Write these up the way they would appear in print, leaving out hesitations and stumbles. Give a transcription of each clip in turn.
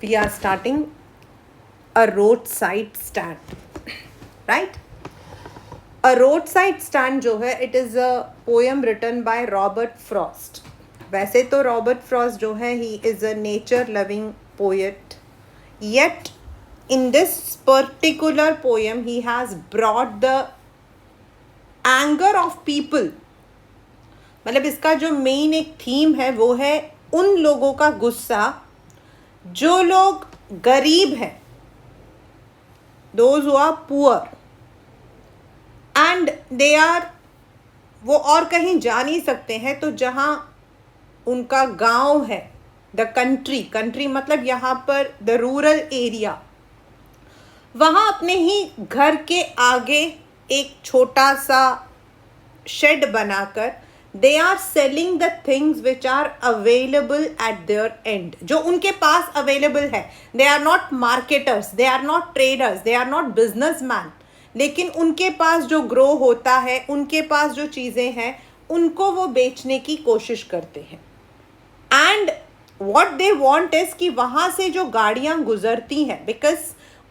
We are starting a roadside stand, right? A roadside stand जो है, it is a poem written by Robert Frost. वैसे तो Robert Frost जो है, he is a nature loving poet, yet in this particular poem he has brought the anger of people. मतलब इसका जो main एक थीम है वो है उन लोगों का गुस्सा जो लोग गरीब हैं, those who are poor and they are, वो और कहीं जा नहीं सकते हैं, तो जहाँ उनका गांव है, द कंट्री मतलब यहाँ पर द रूरल एरिया, वहाँ अपने ही घर के आगे एक छोटा सा शेड बनाकर they are selling the things which are available at their end, जो उनके पास अवेलेबल है. They are not marketers, they are not traders, they are not businessman, लेकिन उनके पास जो ग्रो होता है, उनके पास जो चीज़ें हैं, उनको वो बेचने की कोशिश करते हैं. And what they want is कि वहाँ से जो गाड़ियाँ गुजरती हैं, बिकॉज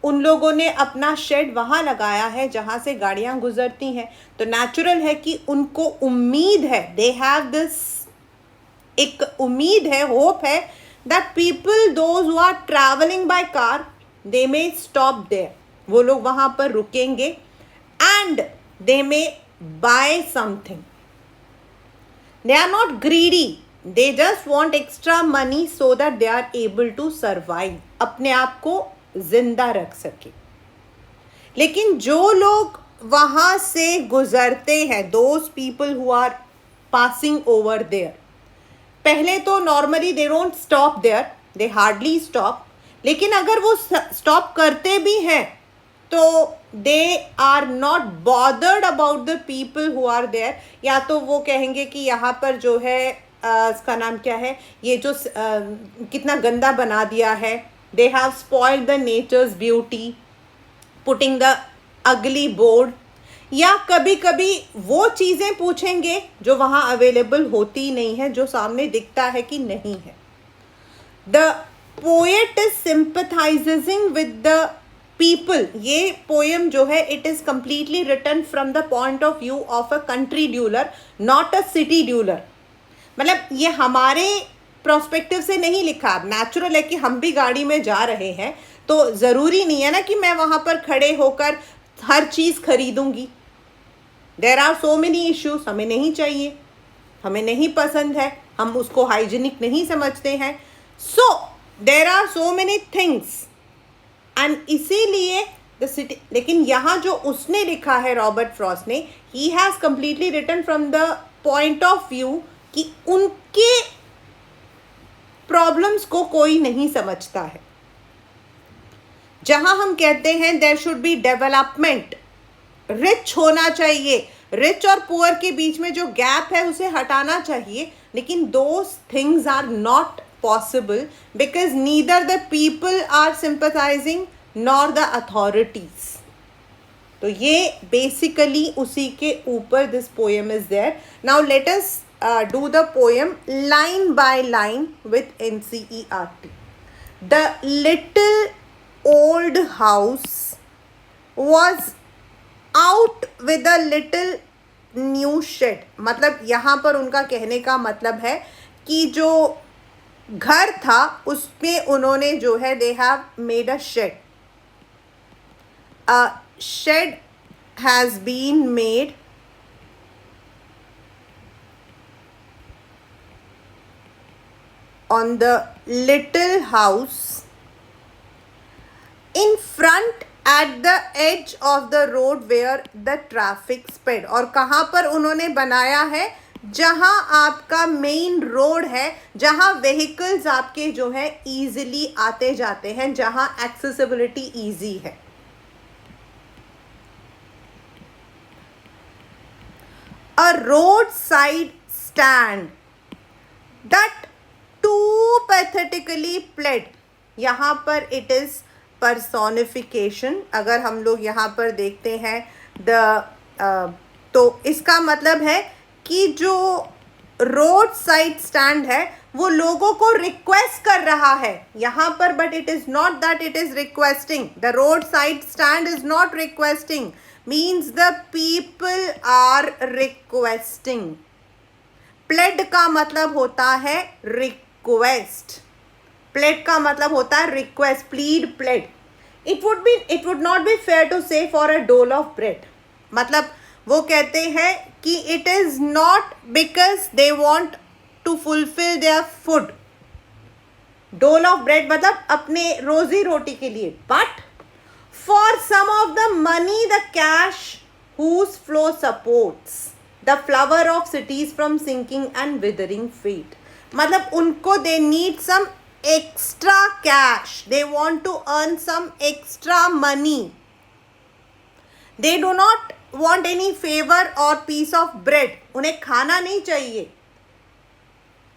उन लोगों ने अपना शेड वहाँ लगाया है जहाँ से गाड़ियाँ गुजरती हैं, तो नेचुरल है कि उनको उम्मीद है, दे हैव दिस, एक उम्मीद है, होप है that people those who are travelling by car they may stop there, वो लोग वहाँ पर रुकेंगे and they may buy something. They are not greedy, they just want extra money so that they are able to survive, अपने आप को जिंदा रख सके. लेकिन जो लोग वहाँ से गुजरते हैं, those people who are passing over there, पहले तो normally they don't stop there, they hardly stop, लेकिन अगर वो स्टॉप करते भी हैं तो they are not bothered about the people who are there. या तो वो कहेंगे कि यहाँ पर जो है इसका नाम क्या है, ये जो कितना गंदा बना दिया है, they have spoiled the nature's beauty, putting the ugly board. या कभी कभी वो चीज़ें पूछेंगे जो वहाँ अवेलेबल होती नहीं है, जो सामने दिखता है कि नहीं है. The poet is sympathizing with the people. ये पोएम जो है, it is completely written from the point of view of a country dweller, not a city dweller. मतलब ये हमारे प्रोस्पेक्टिव से नहीं लिखा. अब नेचुरल है कि हम भी गाड़ी में जा रहे हैं, तो ज़रूरी नहीं है ना कि मैं वहाँ पर खड़े होकर हर चीज़ खरीदूंगी. There are so many issues, हमें नहीं चाहिए, हमें नहीं पसंद है, हम उसको हाइजीनिक नहीं समझते हैं. So there are so many things and इसीलिए द सिटी. लेकिन यहाँ जो उसने लिखा है रॉबर्ट फ्रॉस्ट ने, he has completely written from the point of view कि उनके प्रॉब्लम्स को कोई नहीं समझता है. जहां हम कहते हैं there should be development, rich होना चाहिए, रिच और पुअर के बीच में जो गैप है उसे हटाना चाहिए, लेकिन those things are not possible because neither the people are sympathising nor the authorities. तो ये बेसिकली उसी के ऊपर this poem is there. Now let us do the poem line by line with NCERT. The little old house was out with a little new shed. मतलब यहाँ पर उनका कहने का मतलब है कि जो घर था उसमें उन्होंने जो है they have made a shed. A shed has been made on the little house in front at the edge of the road where the traffic sped. और कहाँ पर उन्होंने बनाया है, जहाँ आपका मेन रोड है, जहाँ व्हीकल्स आपके जो है ईजिली आते जाते हैं, जहाँ एक्सेसिबिलिटी ईजी है. A roadside stand that two hypothetically pled, यहाँ पर it is personification. अगर हम लोग यहाँ पर देखते हैं तो इसका मतलब है कि जो रोड साइड स्टैंड है वो लोगों को रिक्वेस्ट कर रहा है यहाँ पर, but it is not that it is requesting. The road side stand is not requesting, means the people are requesting. Plead का मतलब होता है रिक्वेस्ट. प्लेड का मतलब होता है request, plead, plead. It would not be fair to say for a dole of bread. मतलब वो कहते हैं कि it is not because they want to fulfil their food. Dole of bread मतलब अपने रोजी रोटी के लिए, but for some of the money the cash whose flow supports the flower of cities from sinking and withering fate. मतलब उनको they need some extra cash, they want to earn some extra money, they do not want any favor or piece of bread. उन्हें खाना नहीं चाहिए,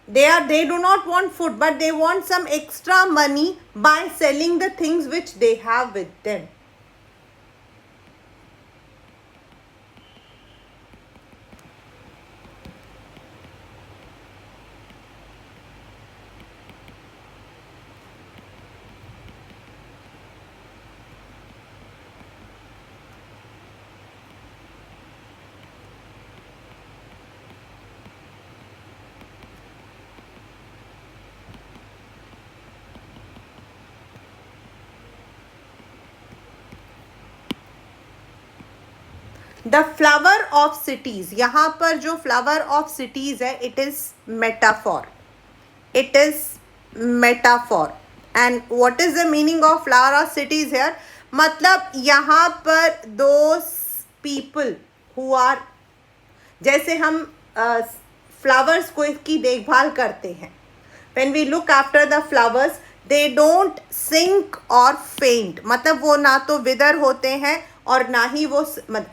they do not want food, but they want some extra money by selling the things which they have with them. The flower of cities, यहाँ पर जो flower of cities है it is metaphor, it is metaphor. And what is the meaning of flower of cities here? मतलब यहाँ पर those people who are, जैसे हम flowers को की देखभाल करते हैं, when we look after the flowers they don't sink और फेंट. मतलब वो ना तो विदर होते हैं और ना ही वो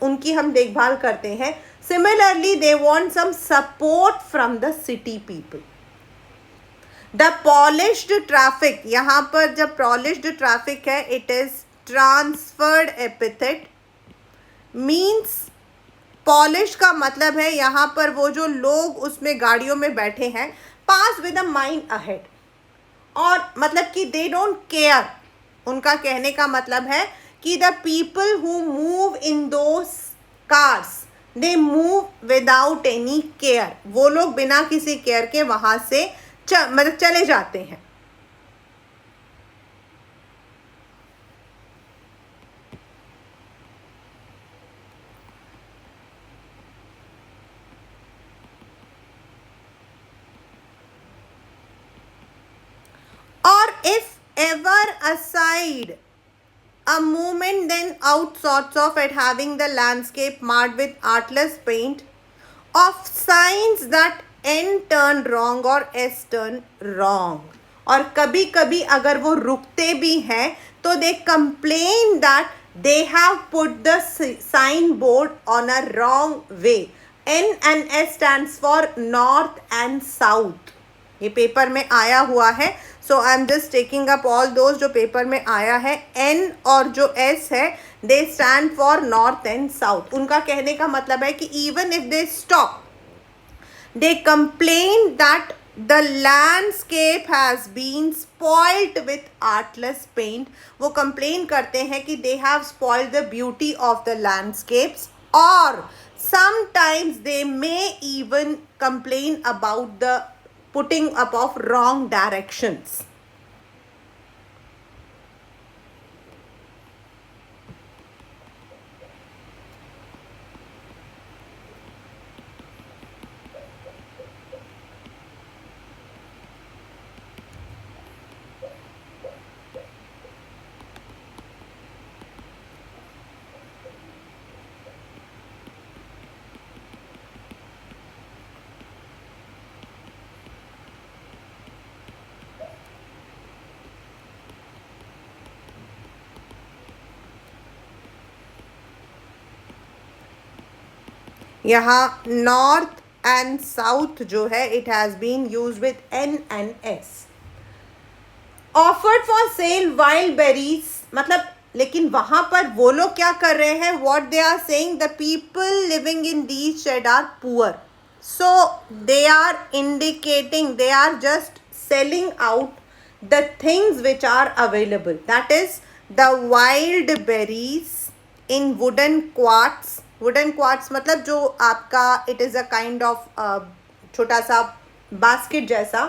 उनकी हम देखभाल करते हैं. Similarly they want some support from the city people. The polished traffic, यहाँ पर जब पॉलिश्ड ट्रैफिक है it is transferred epithet, means polish का मतलब है यहाँ पर वो जो लोग उसमें गाड़ियों में बैठे हैं, पास विद अ माइंड अहेड. और मतलब कि दे डोंट केयर, उनका कहने का मतलब है कि the people who move in those cars they move without any care. वो लोग बिना किसी केयर के वहां से मतलब चले जाते हैं. और if ever aside a movement then out sorts of at having the landscape marred with artless paint of signs that N turn wrong or S turn wrong. और कभी कभी अगर वो रुकते भी हैं तो they complain that they have put the sign board on a wrong way. N and S stands for north and south. ये पेपर में आया हुआ है, so I am just taking up all those जो पेपर में आया है. N और जो एस है they stand for north and south. उनका कहने का मतलब है कि even if they stop they complain that the landscape has been spoiled with artless paint. वो कंप्लेन करते हैं कि they have spoiled the beauty of the landscapes, और sometimes they may even complain about the putting up of wrong directions. यहाँ north and south जो है it has been use with N and S. Offered for sale wild berries, मतलब लेकिन वहां पर वो लोग क्या कर रहे हैं, what they are saying, the people living in these shed are poor. So they are indicating, they are just selling out the things which are available, that is the wild berries in wooden quarts. wooden quarts मतलब जो आपका, it is a kind of छोटा सा basket जैसा.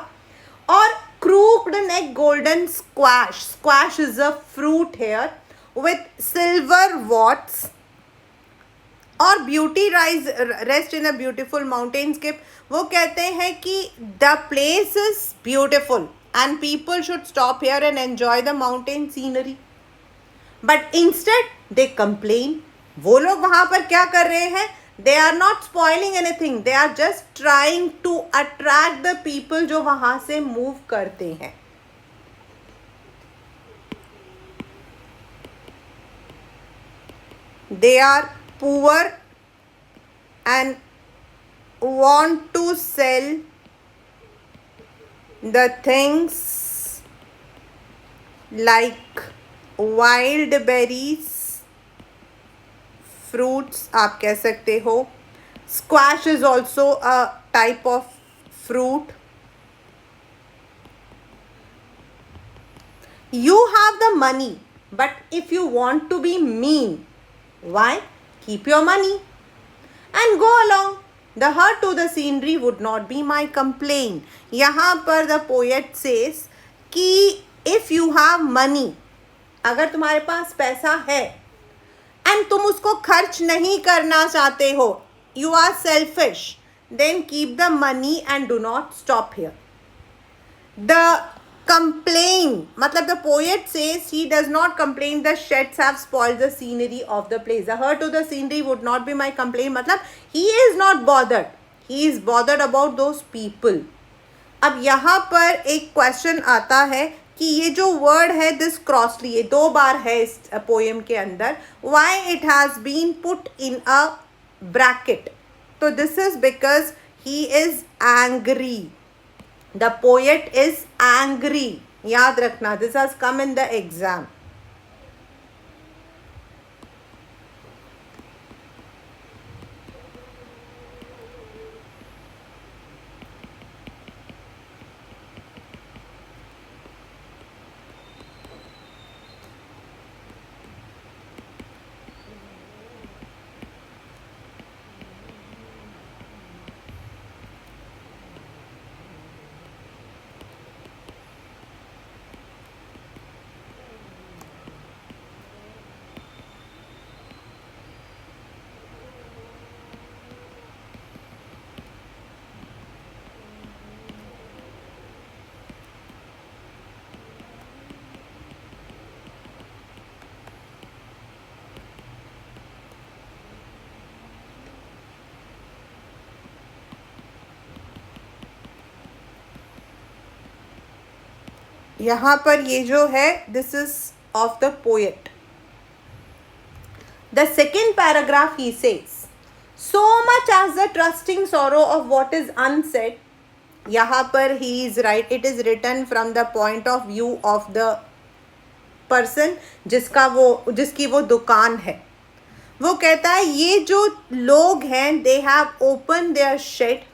और crooked neck golden squash, squash is a fruit here with silver warts. और beauty rise rest in a beautiful mountainscape. वो कहते हैं कि the place is beautiful and people should stop here and enjoy the mountain scenery. But instead they complain. वो लोग वहां पर क्या कर रहे हैं, they are not spoiling anything, they are just trying to attract the people जो वहां से मूव करते हैं. They are poor and want to sell the things like wild berries, fruits आप कह सकते हो. Squash is also a type of fruit. You have the money, but if you want to be mean, why? Keep your money and go along. The hurt to the scenery would not be my complaint. यहाँ पर the poet says कि if you have money, अगर तुम्हारे पास पैसा है and तुम उसको खर्च नहीं करना चाहते हो, you are selfish, then keep the money and do not stop here. The complain, मतलब the poet says he does not complain the sheds have spoiled the scenery of the place. The hurt to the scenery would not be my complaint, मतलब he is not bothered, he is bothered about those people. अब यहाँ पर एक question आता है कि ये जो वर्ड है दिस क्रॉसली, ये 2 बार है इस पोएम के अंदर. Why it has been put in a bracket? तो this is because he is angry. The poet is angry. याद रखना, this has come in the exam. यहाँ पर ये जो है this is of the poet. The second paragraph he says, so much as the trusting sorrow of what is unsaid. यहाँ पर he is right, it is written from the point of view of the person जिसकी वो दुकान है. वो कहता है ये जो लोग हैं they have opened their shed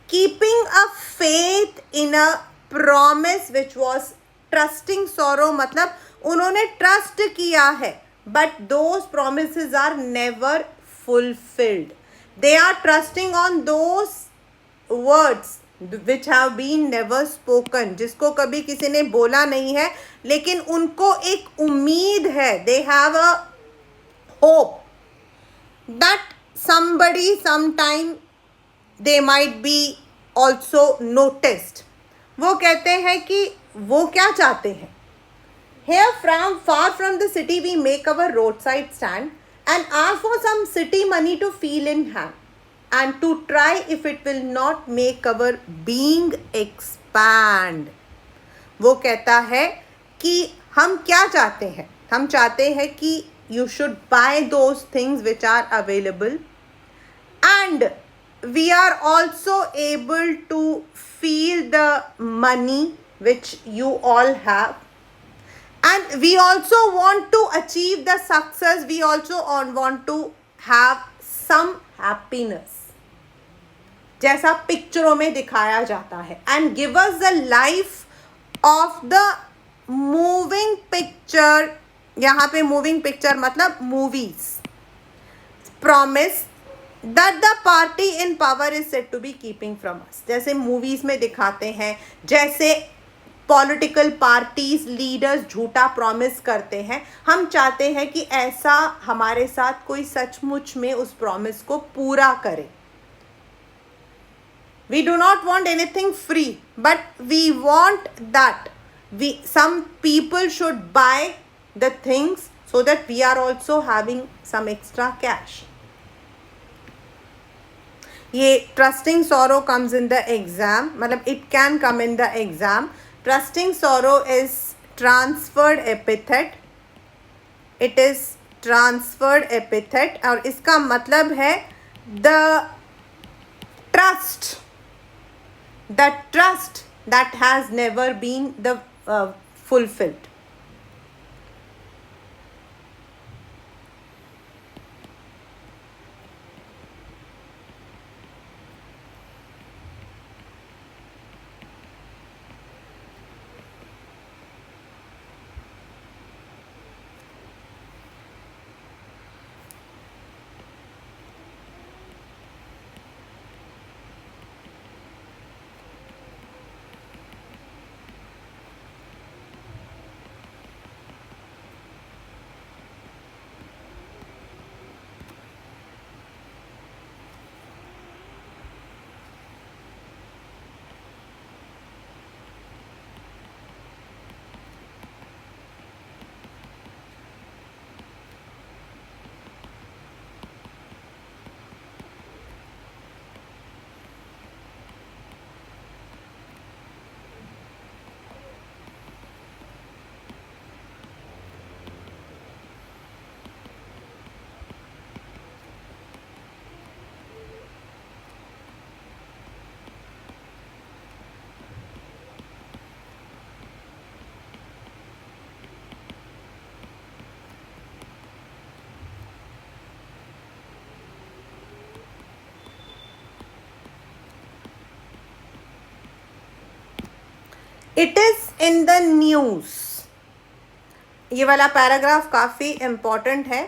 keeping a faith in a promise which was trusting sorrow, मतलब उन्होंने ट्रस्ट किया है but those promises are never fulfilled. They are trusting on those words which have been never spoken, जिसको कभी किसी ने बोला नहीं है लेकिन उनको एक उम्मीद है. They have a hope that somebody sometime they might be also noticed. वो कहते हैं कि वो क्या चाहते हैं. Here from far from the city we make our roadside stand and ask for some city money to feel in hand and to try if it will not make our being expand. वो कहता है कि हम क्या चाहते हैं, हम चाहते हैं कि you should buy those things which are available and we are also able to feel the money which you all have. And we also want to achieve the success. We also want to have some happiness, जैसा पिक्चरों में दिखाया जाता है. And give us the life of the moving picture. यहाँ पे moving picture मतलब movies. Promise that the party in power is said to be keeping from us. जैसे movies में दिखाते हैं, जैसे पॉलिटिकल पार्टीज लीडर्स झूठा प्रॉमिस करते हैं, हम चाहते हैं कि ऐसा हमारे साथ कोई सचमुच में उस प्रॉमिस को पूरा करे. We do not want anything free, but we want that some people should buy the things so that we are also having some extra cash. ये trusting sorrow comes in the exam, मतलब it can come in the exam. Trusting sorrow is transferred epithet. It is transferred epithet और इसका मतलब है the trust that has never been the fulfilled. It is in the news. ये वाला paragraph काफ़ी important है.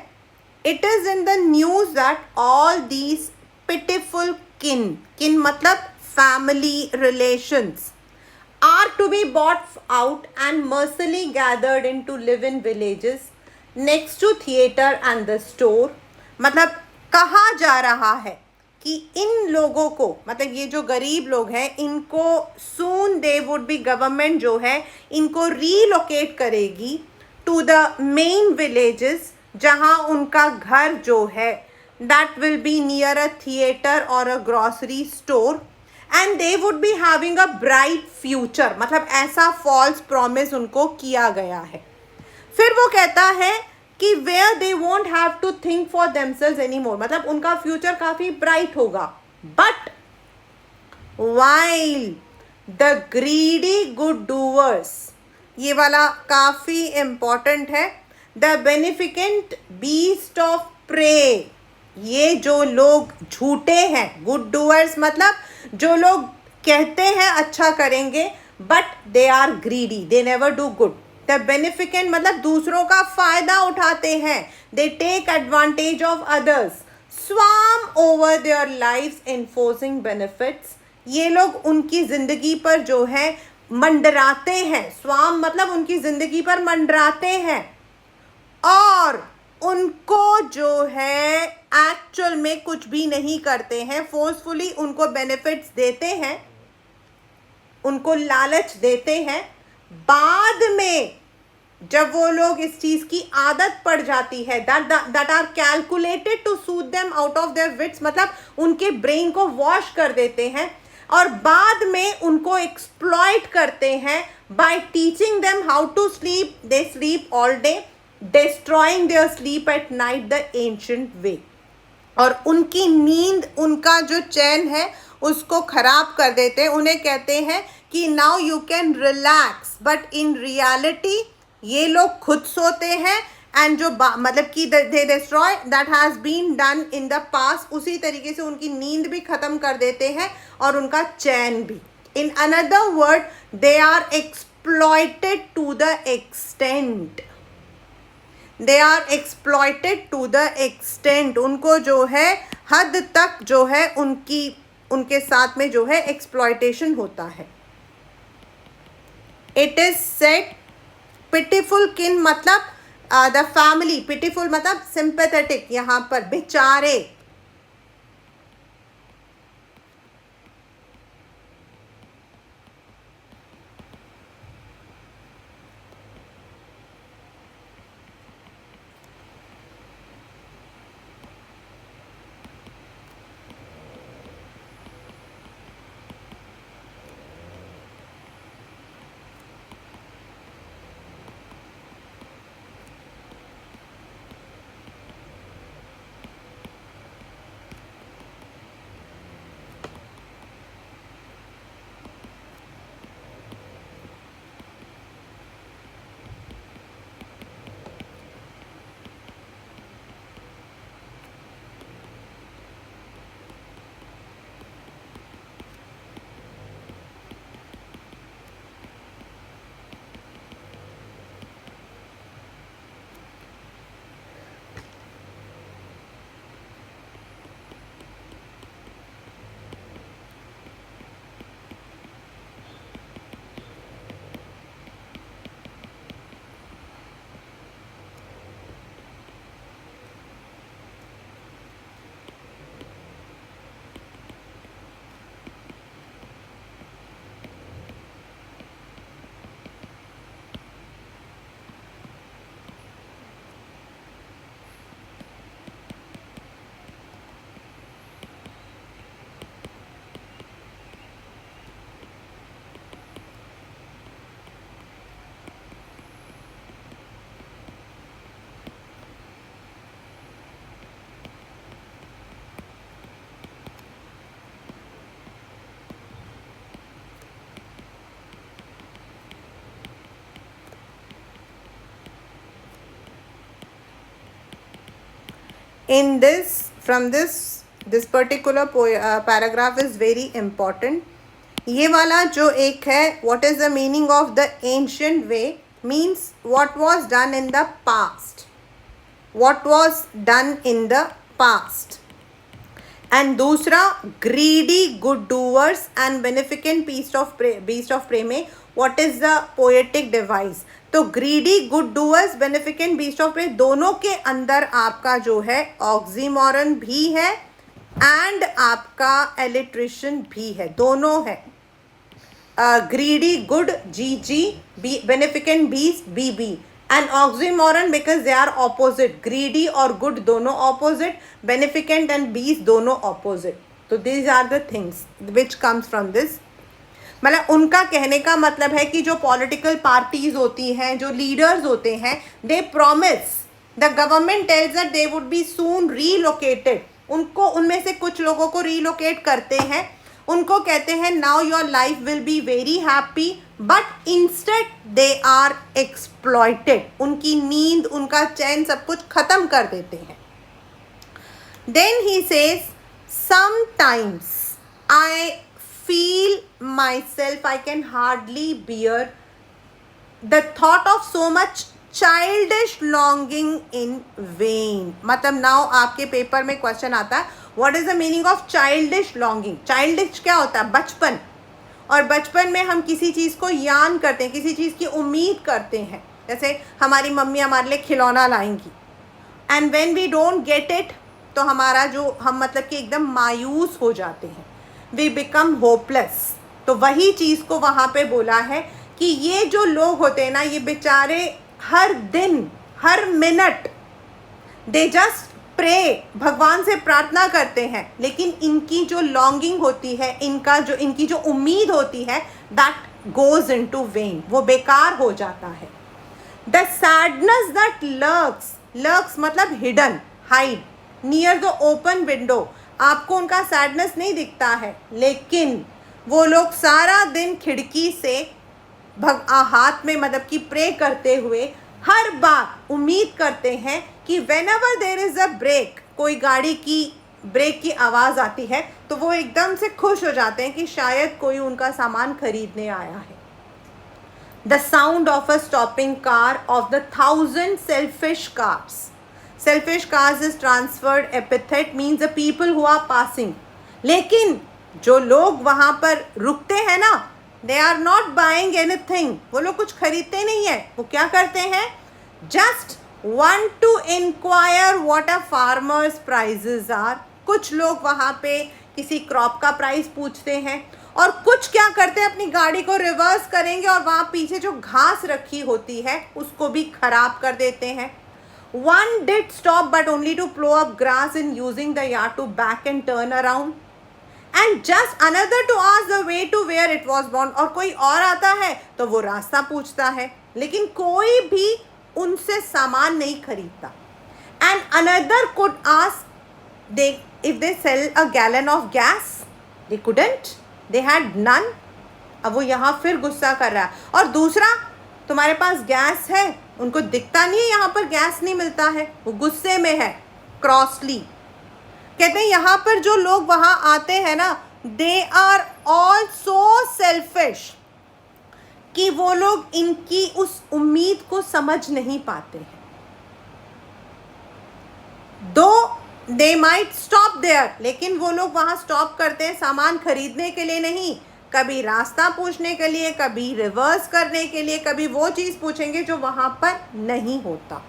It is in the news that all these pitiful kin मतलब family relations are to be bought out and mercilessly gathered in to live in villages next to theatre and the store. मतलब कहा जा रहा है कि इन लोगों को, मतलब ये जो गरीब लोग हैं, इनको सून दे वुड बी, गवर्नमेंट जो है इनको रीलोकेट करेगी टू द मेन विलेजेस, जहां उनका घर जो है that will be near a theatre और a grocery store and they would be having a bright future. मतलब ऐसा फॉल्स प्रॉमिस उनको किया गया है. फिर वो कहता है कि where they won't have to think for themselves anymore, मतलब उनका फ्यूचर काफ़ी ब्राइट होगा. But while the greedy good doers, ये वाला काफ़ी इम्पॉर्टेंट है, the beneficent beast of prey, ये जो लोग झूठे हैं, गुड डूअर्स मतलब जो लोग कहते हैं अच्छा करेंगे but they are greedy, they never do good. The beneficent मतलब दूसरों का फायदा उठाते हैं, they take advantage of others, swarm over their lives enforcing benefits, ये लोग उनकी ज़िंदगी पर जो है मंडराते हैं. स्वार्म मतलब उनकी ज़िंदगी पर मंडराते हैं और उनको जो है एक्चुअल में कुछ भी नहीं करते हैं, फोर्सफुली उनको बेनिफिट्स देते हैं, उनको लालच देते हैं. बाद में जब वो लोग इस चीज़ की आदत पड़ जाती है, that are calculated to soothe them out of their wits, मतलब उनके ब्रेन को वॉश कर देते हैं और बाद में उनको एक्सप्लॉइट करते हैं by teaching them how to sleep. They sleep all day, destroying their sleep at night the ancient way. और उनकी नींद, उनका जो चैन है उसको खराब कर देते हैं, उन्हें कहते हैं कि now you can relax, but in reality ये लोग खुद सोते हैं एंड जो मतलब कि they destroy that has been done in the past, उसी तरीके से उनकी नींद भी ख़त्म कर देते हैं और उनका चैन भी. In another word, they are exploited to the extent, they are exploited to the extent, उनको जो है हद तक जो है उनके साथ में जो है एक्सप्लॉयटेशन होता है. इट इज सेड पिटिफुल किन मतलब द फैमिली, पिटिफुल मतलब सिंपैथेटिक, यहाँ पर बेचारे. In this, from this particular paragraph is very important. ये वाला जो एक है, what is the meaning of the ancient way, means what was done in the past, what was done in the past. And दूसरा, greedy good doers and beneficent beast of prey में what is the poetic device. तो greedy good doers beneficent beast of prey दोनों के अंदर आपका जो है oxymoron भी है एंड आपका एलिट्रेशन भी है, दोनों है. Greedy good GG, beneficent beast BB, and oxymoron because they are opposite. Greedy और गुड दोनों ऑपोजिट, बेनिफिकेंट एंड बीस्ट दोनों ऑपोजिट. तो these are the things which comes from this. मतलब उनका कहने का मतलब है कि जो पॉलिटिकल पार्टीज होती हैं, जो लीडर्स होते हैं, they promise, the government tells that they would be soon relocated. उनको उनमें से कुछ लोगों को रीलोकेट करते हैं, उनको कहते हैं now your life will be very happy, but instead they are exploited. उनकी नींद, उनका चैन, सब कुछ खत्म कर देते हैं. Then he says sometimes I feel myself, I can hardly bear the thought of so much childish longing in vain. मतलब now आपके पेपर में क्वेश्चन आता है what is the meaning of childish longing. childish क्या होता है? बचपन. और बचपन में हम किसी चीज़ को यान करते हैं, किसी चीज़ की उम्मीद करते हैं. जैसे हमारी मम्मी हमारे लिए खिलौना लाएंगी and when we don't get it, तो हमारा जो हम मतलब कि एकदम मायूस हो जाते हैं, वी बिकम होपलेस. तो वही चीज़ को वहाँ पे बोला है कि ये जो लोग होते हैं ना, ये बेचारे हर दिन हर मिनट दे जस्ट प्रे, भगवान से प्रार्थना करते हैं, लेकिन इनकी जो लॉन्गिंग होती है, इनकी जो उम्मीद होती है, that goes into vain, वो बेकार हो जाता है. द सैडनेस दैट लर्क्स मतलब hidden, hide, near the open window, आपको उनका सैडनेस नहीं दिखता है, लेकिन वो लोग सारा दिन खिड़की से हाथ में मतलब कि प्रे करते हुए हर बार उम्मीद करते हैं कि whenever there is a break, कोई गाड़ी की ब्रेक की आवाज़ आती है तो वो एकदम से खुश हो जाते हैं कि शायद कोई उनका सामान खरीदने आया है. The sound of a stopping car of the 1,000 selfish cars. Selfish cars is transferred epithet means the people who are passing. लेकिन जो लोग वहाँ पर रुकते हैं ना, they are not buying anything. वो लोग कुछ खरीदते नहीं है. वो क्या करते हैं? Just want to inquire what a farmer's prices are. कुछ लोग वहाँ पे किसी क्रॉप का प्राइस पूछते हैं, और कुछ क्या करते हैं, अपनी गाड़ी को रिवर्स करेंगे और वहाँ पीछे जो घास रखी होती है उसको भी खराब कर देते हैं. One did stop but only to plow up grass in using the yard to back and turn around. And just another to ask the way to where it was born. और कोई और आता है तो वो रास्ता पूछता है, लेकिन कोई भी उनसे सामान नहीं खरीदता. And another could ask if they sell a gallon of gas. They couldn't. They had none. अब वो यहाँ फिर गुस्सा कर रहा है. और दूसरा, तुम्हारे पास गैस है, उनको दिखता नहीं है यहाँ पर गैस नहीं मिलता है, वो गुस्से में है. क्रॉसली कहते हैं यहाँ पर जो लोग वहाँ आते हैं ना, they are all so selfish कि वो लोग इनकी उस उम्मीद को समझ नहीं पाते हैं. दो दे माइट स्टॉप देयर, लेकिन वो लोग वहाँ स्टॉप करते हैं सामान खरीदने के लिए नहीं, कभी रास्ता पूछने के लिए, कभी रिवर्स करने के लिए, कभी वो चीज़ पूछेंगे जो वहाँ पर नहीं होता.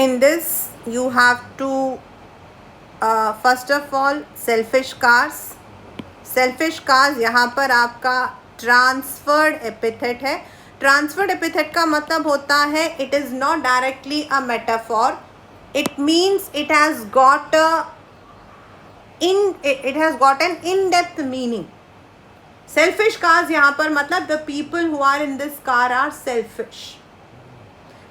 In this you have to first of all selfish cars. Selfish cars यहाँ पर आपका transferred epithet है. Transferred epithet का मतलब होता है it is not directly a metaphor. It means it has got an in-depth meaning. Selfish cars यहाँ पर मतलब the people who are in this car are selfish.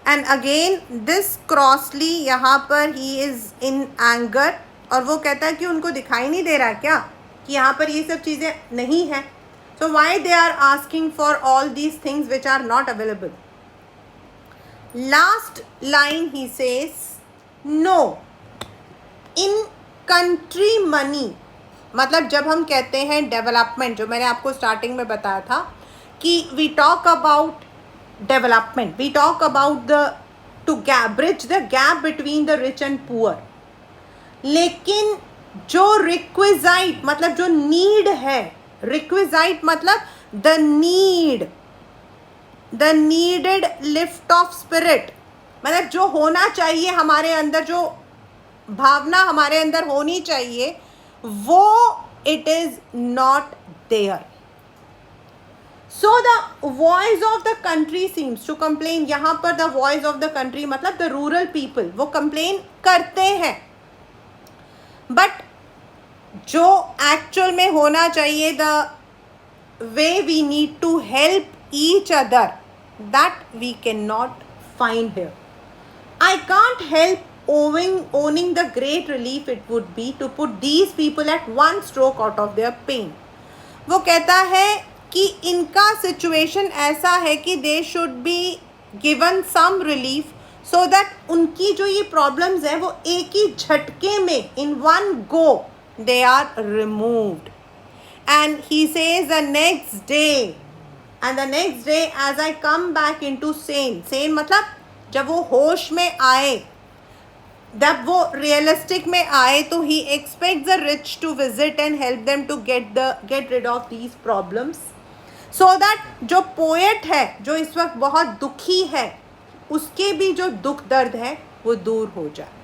And again this Crossley यहाँ पर he is in anger, और वो कहता है कि उनको दिखाई नहीं दे रहा क्या कि यहाँ पर ये सब चीज़ें नहीं हैं. So why they are asking for all these things which are not available? Last line he says, no, in country money, मतलब जब हम कहते हैं डेवलपमेंट, जो मैंने आपको स्टार्टिंग में बताया था कि we talk about development, we talk about the to bridge the gap between the rich and poor, लेकिन जो रिक्विजाइट मतलब जो नीड है, रिक्विजाइट मतलब the need, the needed lift of spirit, मतलब जो होना चाहिए हमारे अंदर, जो भावना हमारे अंदर होनी चाहिए, वो it is not there. So the voice of the country seems to complain. यहां पर the voice of the country मतलब द रूरल पीपल, वो कंप्लेन करते हैं, बट जो एक्चुअल में होना चाहिए, the way we need to help each other, that we cannot find here. I can't help owning the great relief it would be to put these people at one stroke out of their pain. वो कहता है कि इनका situation ऐसा है कि they should be given some relief so that उनकी जो ये प्रॉब्लम्स हैं वो एक ही झटके में in one go they are removed. And he says the next day, and the next day as I come back into sane मतलब जब वो होश में आए, जब वो रियलिस्टिक में आए, तो he expects the rich to visit and help them to get rid of these problems, so that जो पोएट है, जो इस वक्त बहुत दुखी है, उसके भी जो दुख दर्द है वो दूर हो जाए.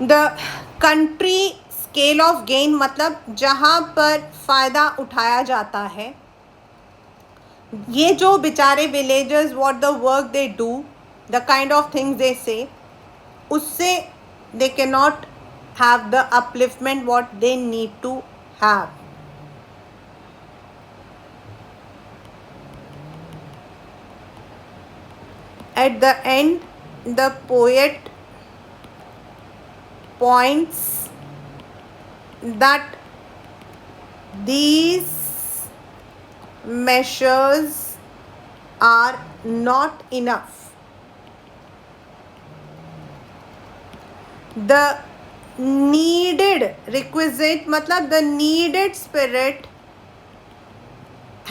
The country scale of gain मतलब जहाँ पर फ़ायदा उठाया जाता है. ये जो बेचारे villagers, what the work they do, the kind of things they say, उससे they can not have the upliftment what they need to have. At the end the poet points that these measures are not enough. The needed requisite मतलब the needed spirit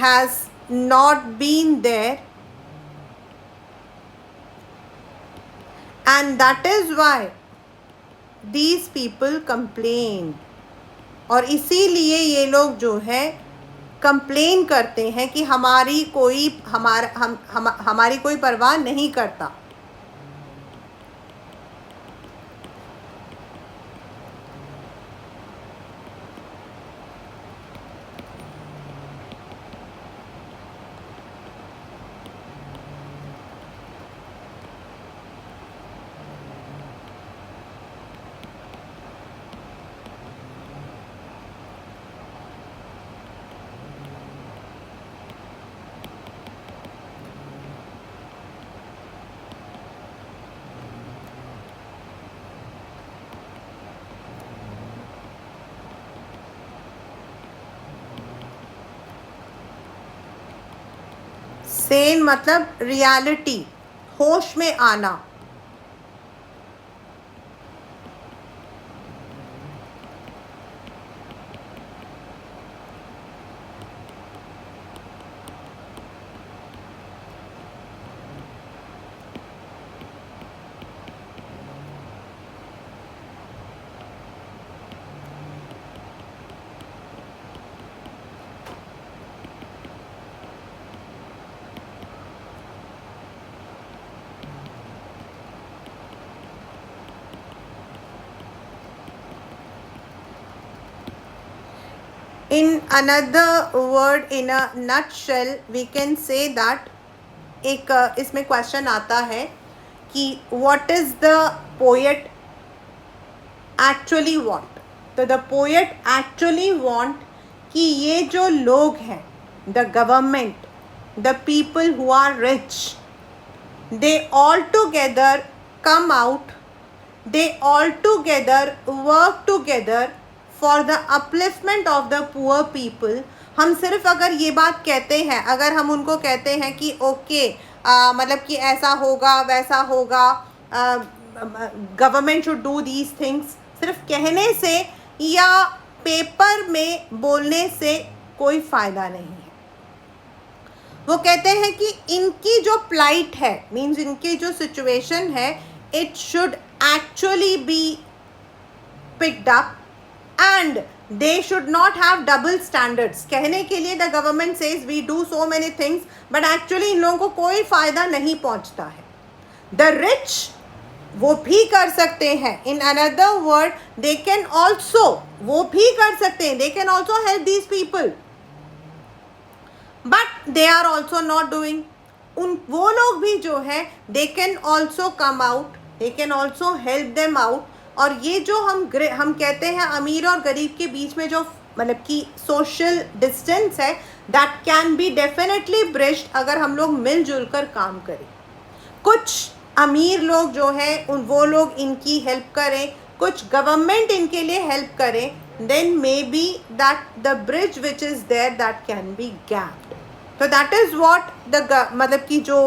has not been there, and that is why these people complain. और इसीलिए ये लोग जो है complain करते हैं कि हमारी कोई हमारी कोई परवाह नहीं करता. सेन मतलब रियलिटी, होश में आना. In another word, in a nutshell, we can say that एक इसमें क्वेश्चन आता है कि what is the poet actually want? तो द पोएट एक्चुअली वांट कि ये जो लोग हैं, the government, the people who are rich, they all together come out, they all together work together for the upliftment of the poor people. हम सिर्फ अगर ये बात कहते हैं, अगर हम उनको कहते हैं कि ओके मतलब कि ऐसा होगा वैसा होगा, government should do these things, सिर्फ कहने से या पेपर में बोलने से कोई फ़ायदा नहीं है. वो कहते हैं कि इनकी जो प्लाइट है, मीन्स इनकी जो सिचुएशन है, it should actually be picked up and they should not have double standards. कहने के लिए the government says we do so many things, but actually इन लोगों को कोई फ़ायदा नहीं पहुंचता है. द रिच वो भी कर सकते हैं, in another word they can also, वो भी कर सकते हैं, they can also help these people, but they are also not doing. वो लोग भी जो है they can also come out, they can also help them out. और ये जो हम कहते हैं अमीर और गरीब के बीच में जो मतलब कि सोशल डिस्टेंस है, that can be definitely bridged अगर हम लोग मिलजुल कर काम करें. कुछ अमीर लोग जो हैं वो लोग इनकी हेल्प करें, कुछ गवर्नमेंट इनके लिए हेल्प करें, then maybe that the bridge which is there that can be gapped. So that is what the मतलब कि जो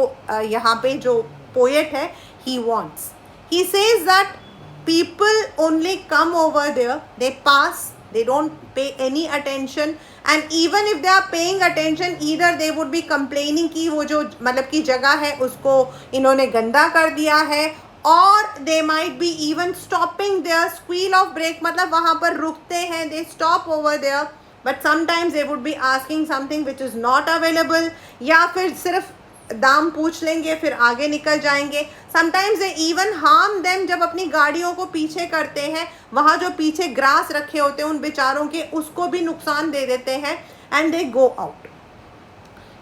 यहाँ पे जो poet है he wants. He says that people only come over there, they pass, they don't pay any attention, and even if they are paying attention, either they would be complaining कि वो जो मतलब की जगह है उसको इन्होंने गंदा कर दिया है, और they might be even stopping their squeal of break, मतलब वहाँ पर रुकते हैं, they stop over there, but sometimes they would be asking something which is not available, या फिर सिर्फ दाम पूछ लेंगे फिर आगे निकल जाएंगे. Sometimes they even harm them, जब अपनी गाड़ियों को पीछे करते हैं, वहाँ जो पीछे ग्रास रखे होते हैं उन बेचारों के, उसको भी नुकसान दे देते हैं, एंड दे गो आउट.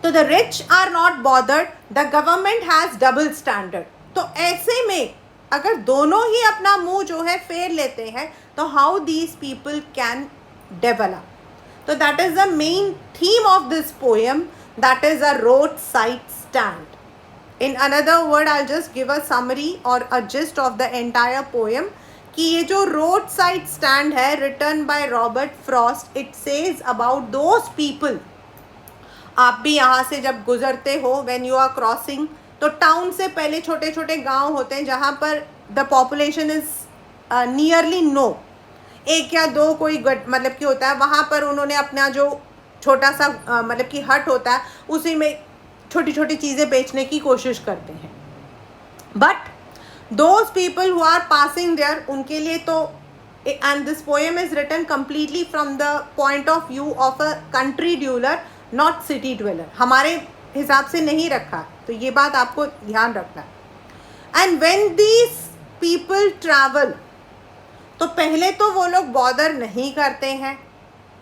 तो the rich are not bothered, the government has double standard. तो ऐसे में अगर दोनों ही अपना मुंह जो है फेर लेते हैं, तो how these people can develop. तो that is the main theme of this poem, that is a roadside stand. In another word, I'll just give a summary or a gist of the entire poem कि ये जो roadside stand है written by Robert Frost, it says about those people. आप भी यहाँ से जब गुजरते हो, when you are crossing, तो टाउन से पहले छोटे छोटे गांव होते हैं जहाँ पर the population is nearly no, एक या दो कोई मतलब कि होता है, वहाँ पर उन्होंने अपना जो छोटा सा मतलब कि हट होता है उसी में छोटी छोटी चीज़ें बेचने की कोशिश करते हैं. But those people who are passing there, उनके लिए तो, and this poem is written completely from the point of view of a country dweller, not city dweller. हमारे हिसाब से नहीं रखा, तो ये बात आपको ध्यान रखना है. And when these people travel, तो पहले तो वो लोग बॉदर नहीं करते हैं.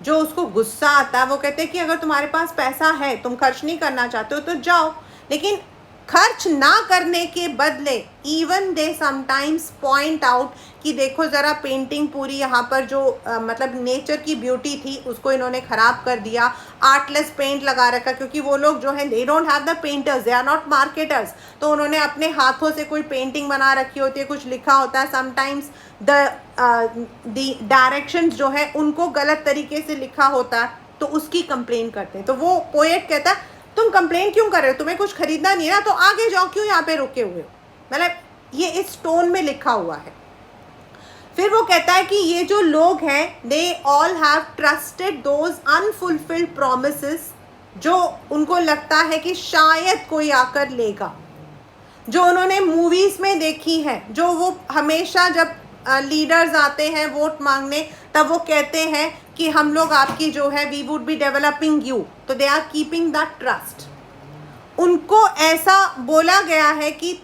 जो उसको गुस्सा आता है वो कहते हैं कि अगर तुम्हारे पास पैसा है, तुम खर्च नहीं करना चाहते हो तो जाओ. लेकिन खर्च ना करने के बदले even they sometimes point out कि देखो ज़रा पेंटिंग पूरी यहाँ पर जो मतलब नेचर की ब्यूटी थी उसको इन्होंने ख़राब कर दिया, आर्टलेस पेंट लगा रखा, क्योंकि वो लोग जो हैं they don't have the painters, they are not marketers. तो उन्होंने अपने हाथों से कोई पेंटिंग बना रखी होती है, कुछ लिखा होता है, समटाइम्स द डायरेक्शंस जो है उनको गलत तरीके से लिखा होता है, तो उसकी कंप्लेन करते हैं. तो वो पोएट कहता है तुम कंप्लेन क्यों कर रहे हो, तुम्हें कुछ खरीदना नहीं है ना, तो आगे जाओ, क्यों यहाँ पे रुके हुए हो. मतलब ये इस टोन में लिखा हुआ है. फिर वो कहता है कि ये जो लोग हैं they all have trusted those unfulfilled promises, जो उनको लगता है कि शायद कोई आकर लेगा, जो उन्होंने मूवीज़ में देखी हैं, जो वो हमेशा जब लीडर्स आते हैं वोट मांगने तब वो कहते हैं कि हम लोग आपकी जो है we would be developing you, तो they are keeping that trust. उनको ऐसा बोला गया है कि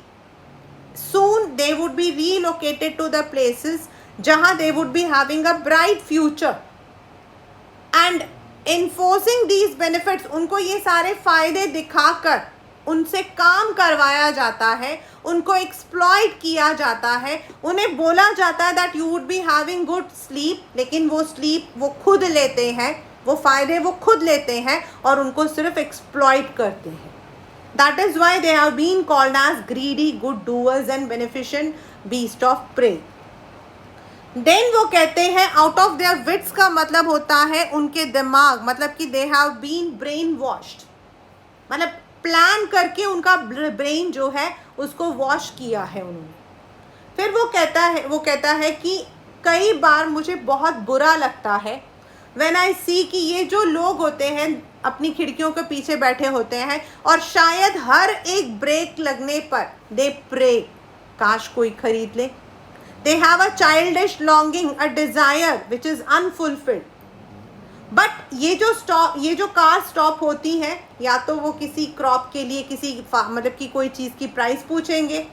soon they would be relocated to the places जहाँ they would be having a bright future, and enforcing these benefits, उनको ये सारे फ़ायदे दिखाकर उनसे काम करवाया जाता है, उनको एक्सप्लॉइट किया जाता है, उन्हें बोला जाता है that you would be having good sleep, लेकिन वो स्लीप वो खुद लेते हैं, वो फ़ायदे वो खुद लेते हैं और उनको सिर्फ एक्सप्लॉइट करते हैं. That is why they have been called as greedy good doers and beneficent beast of prey. Then वो कहते हैं out of their wits का मतलब होता है उनके दिमाग, मतलब कि they have been brainwashed, मतलब प्लान करके उनका ब्रेन जो है उसको वॉश किया है उन्होंने. फिर वो कहता है कि कई बार मुझे बहुत बुरा लगता है व्हेन आई सी कि ये जो लोग होते हैं अपनी खिड़कियों के पीछे बैठे होते हैं और शायद हर एक ब्रेक लगने पर दे प्रे, काश कोई खरीद ले. They have a childish longing, a desire which is unfulfilled. But ये जो कार स्टॉप होती हैं, या तो वो किसी क्रॉप के लिए किसी मतलब कि कोई चीज़ की प्राइस पूछेंगे,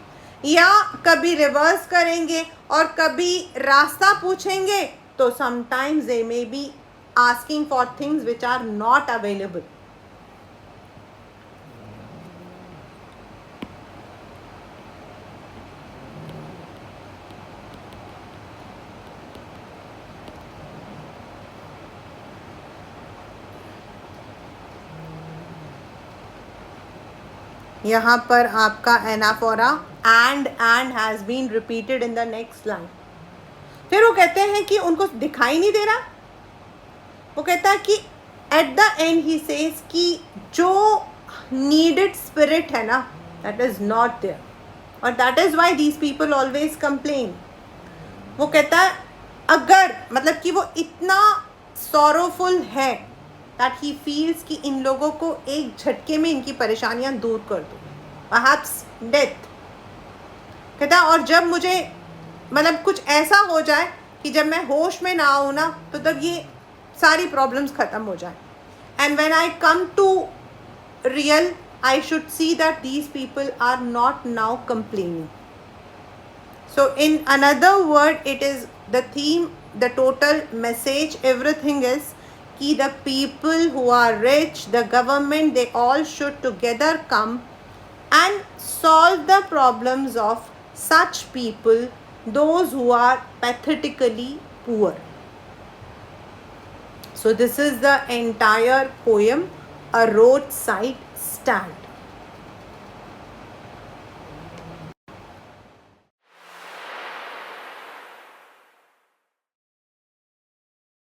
या कभी रिवर्स करेंगे और कभी रास्ता पूछेंगे, तो sometimes they may be asking for things which are not available. यहाँ पर आपका anaphora and has been repeated in the next line. फिर वो कहते हैं कि उनको दिखाई नहीं दे रहा. वो कहता है कि eight the and he says कि जो नीडेड स्पिरिट है ना, दैट इज़ नॉट देयर, और that is why these people always complain. वो कहता है अगर मतलब कि वो इतना सॉरोफुल है दैट ही फील्स कि इन लोगों को एक झटके में इनकी परेशानियां दूर कर दो, परहैप्स डेथ. कहता है और जब मुझे मतलब कुछ ऐसा हो जाए कि जब मैं होश में ना आऊँ ना, तो तब ये सारी प्रॉब्लम्स ख़त्म हो जाए. And when I come to real, I should see that these people are not now complaining. So in another word it is the theme, the total message, everything is कि the people who are rich, the government, they all should together come and solve the problems of such people, those who are pathetically poor. So this is the entire poem, A Roadside Stand.